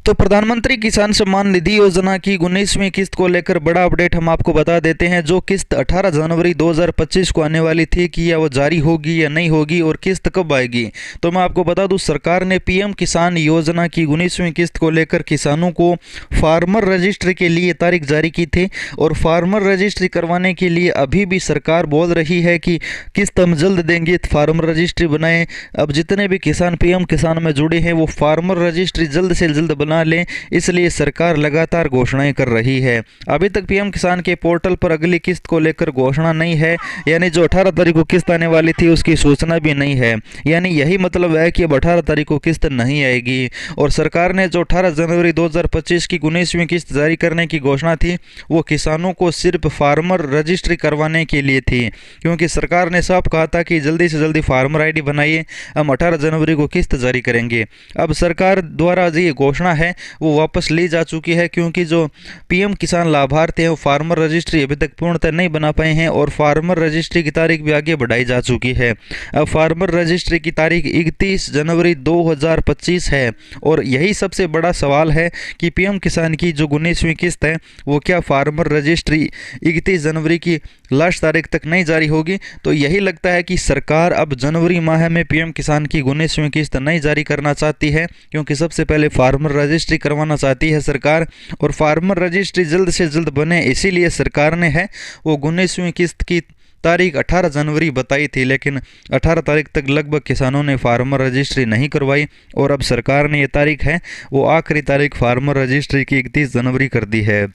तो प्रधानमंत्री किसान सम्मान निधि योजना की 19वीं किस्त को लेकर बड़ा अपडेट हम आपको बता देते हैं। जो किस्त 18 जनवरी 2025 को आने वाली थी कि या वो जारी होगी या नहीं होगी और किस्त कब आएगी, तो मैं आपको बता दूं सरकार ने पीएम किसान योजना की 19वीं किस्त को लेकर किसानों को फार्मर रजिस्ट्री के लिए तारीख जारी की थी। और फार्मर रजिस्ट्री करवाने के लिए अभी भी सरकार बोल रही है कि किस्त हम जल्द देंगे, फार्मर रजिस्ट्री बनाएं। अब जितने भी किसान पीएम किसान में जुड़े हैं वो फार्मर रजिस्ट्री जल्द से जल्द बना लें, इसलिए सरकार लगातार घोषणाएं कर रही है। अभी तक पीएम किसान के पोर्टल पर अगली किस्त को लेकर घोषणा नहीं है, यानी जो 18 तारीख को किस्त आने वाली थी उसकी सूचना भी नहीं है। यानी यही मतलब है कि अब 18 तारीख को किस्त नहीं आएगी। और सरकार ने जो 18 जनवरी 2025 की 19वीं किस्त जारी करने की घोषणा थी वो किसानों को सिर्फ फार्मर रजिस्ट्री करवाने के लिए थी, क्योंकि सरकार ने साफ कहा था कि जल्दी से जल्दी फार्मर आईडी बनाइए, हम 18 जनवरी को किस्त जारी करेंगे। अब सरकार द्वारा ये घोषणा है वो वापस ली जा चुकी है, क्योंकि जो पीएम किसान लाभार्थी हैं वो फार्मर रजिस्ट्री अभी तक पूर्णतः नहीं बना पाए हैं और फार्मर रजिस्ट्री की तारीख भी आगे बढ़ाई जा चुकी है। अब फार्मर रजिस्ट्री की तारीख 31 जनवरी 2025 है। और यही सबसे बड़ा सवाल है कि पीएम किसान की जो 19वीं किस्त है वो क्या फार्मर रजिस्ट्री 31 जनवरी की लास्ट तारीख तक नहीं जारी होगी। तो यही लगता है कि सरकार अब जनवरी माह में पीएम किसान की 19वीं किस्त नहीं जारी करना चाहती है, क्योंकि सबसे पहले फार्मर रजिस्ट्री करवाना चाहती है सरकार। और फार्मर रजिस्ट्री जल्द से जल्द बने इसीलिए सरकार ने है वो 19वीं किस्त की तारीख 18 जनवरी बताई थी, लेकिन 18 तारीख तक लगभग किसानों ने फार्मर रजिस्ट्री नहीं करवाई। और अब सरकार ने ये तारीख है वो आखिरी तारीख फार्मर रजिस्ट्री की 31 जनवरी कर दी है।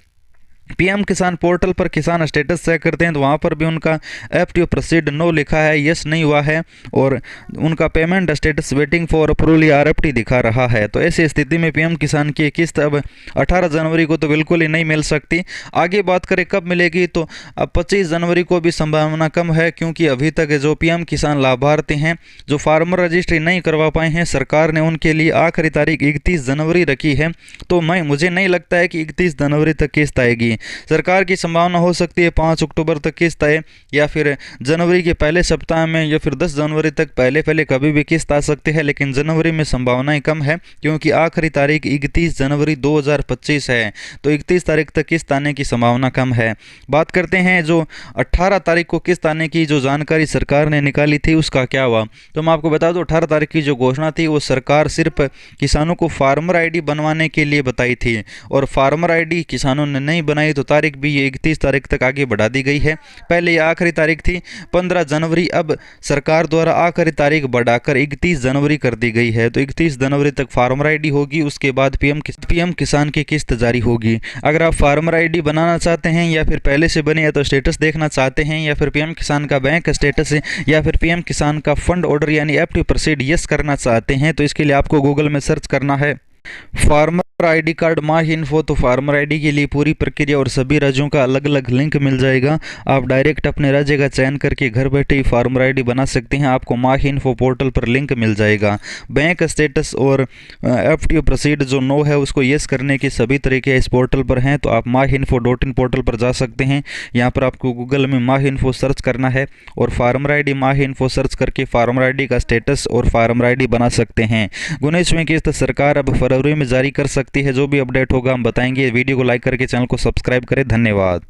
पीएम किसान पोर्टल पर किसान स्टेटस चेक करते हैं तो वहाँ पर भी उनका एफटीओ प्रोसीड नो लिखा है, यस नहीं हुआ है। और उनका payment status waiting for approval या आरएफटी दिखा रहा है। तो ऐसी स्थिति में पीएम किसान की किस्त अब 18 जनवरी को तो बिल्कुल ही नहीं मिल सकती। आगे बात करें कब मिलेगी, तो अब 25 जनवरी को भी संभावना कम है, क्योंकि अभी तक जो पीएम किसान लाभार्थी हैं जो फार्मर रजिस्ट्री नहीं करवा पाए हैं, सरकार ने उनके लिए आखिरी तारीख 31 जनवरी रखी है। तो मुझे नहीं लगता है कि 31 जनवरी तक किस्त आएगी। सरकार की संभावना हो सकती है 5 अक्टूबर तक किस्त आए, या फिर जनवरी के पहले सप्ताह में, या फिर 10 जनवरी तक पहले कभी भी किस्त आ सकती है। लेकिन जनवरी में संभावनाएं कम है, क्योंकि आखिरी तारीख 31 जनवरी 2025 है। तो 31 तारीख तक किस्त आने की संभावना कम है। बात करते हैं जो 18 तारीख को किस्त आने की जो जानकारी सरकार ने निकाली थी उसका क्या हुआ। तो मैं आपको बता दूं 18 तारीख की जो घोषणा थी वो सरकार सिर्फ किसानों को फार्मर आईडी बनवाने के लिए बताई थी, और फार्मर आईडी किसानों ने नहीं बनाई तो तारीख भी ये 31 तारीख तक आगे बढ़ा दी गई है। पहले ये आखिरी तारीख थी 15 जनवरी, अब सरकार द्वारा आखिरी तारीख बढ़ाकर 31 जनवरी कर दी गई है। तो 31 जनवरी तक फार्मर आईडी होगी, उसके बाद पीएम किसान की किस्त जारी होगी। अगर आप फार्मर आईडी बनाना चाहते हैं या फिर पहले से बने या तो स्टेटस देखना चाहते हैं, या फिर पीएम किसान का बैंक स्टेटस है, या फिर पीएम किसान का फंड ऑर्डर यानी एफटीओ प्रोसीड यस करना चाहते हैं, तो इसके लिए आपको गूगल में सर्च करना है फार्मर आईडी कार्ड माही इन्फो। तो फार्मर आईडी के लिए पूरी प्रक्रिया और सभी राज्यों का अलग अलग लिंक मिल जाएगा। आप डायरेक्ट अपने राज्य का चयन करके घर बैठे ही फार्मर आईडी बना सकते हैं। आपको माही इन्फो पोर्टल पर लिंक मिल जाएगा। बैंक स्टेटस और एफटीओ प्रोसीड जो नो है उसको यस करने के सभी तरीके इस पोर्टल पर हैं। तो आप mahinfo.in पोर्टल पर जा सकते हैं। यहाँ पर आपको गूगल में माही इन्फो सर्च करना है और फार्मर आईडी माही इन्फो सर्च करके फार्मर आईडी का स्टेटस और फार्मर आईडी बना सकते हैं। 19वीं किस्त सरकार अब फरवरी में जारी कर सकती है। जो भी अपडेट होगा हम बताएंगे। वीडियो को लाइक करके चैनल को सब्सक्राइब करें। धन्यवाद।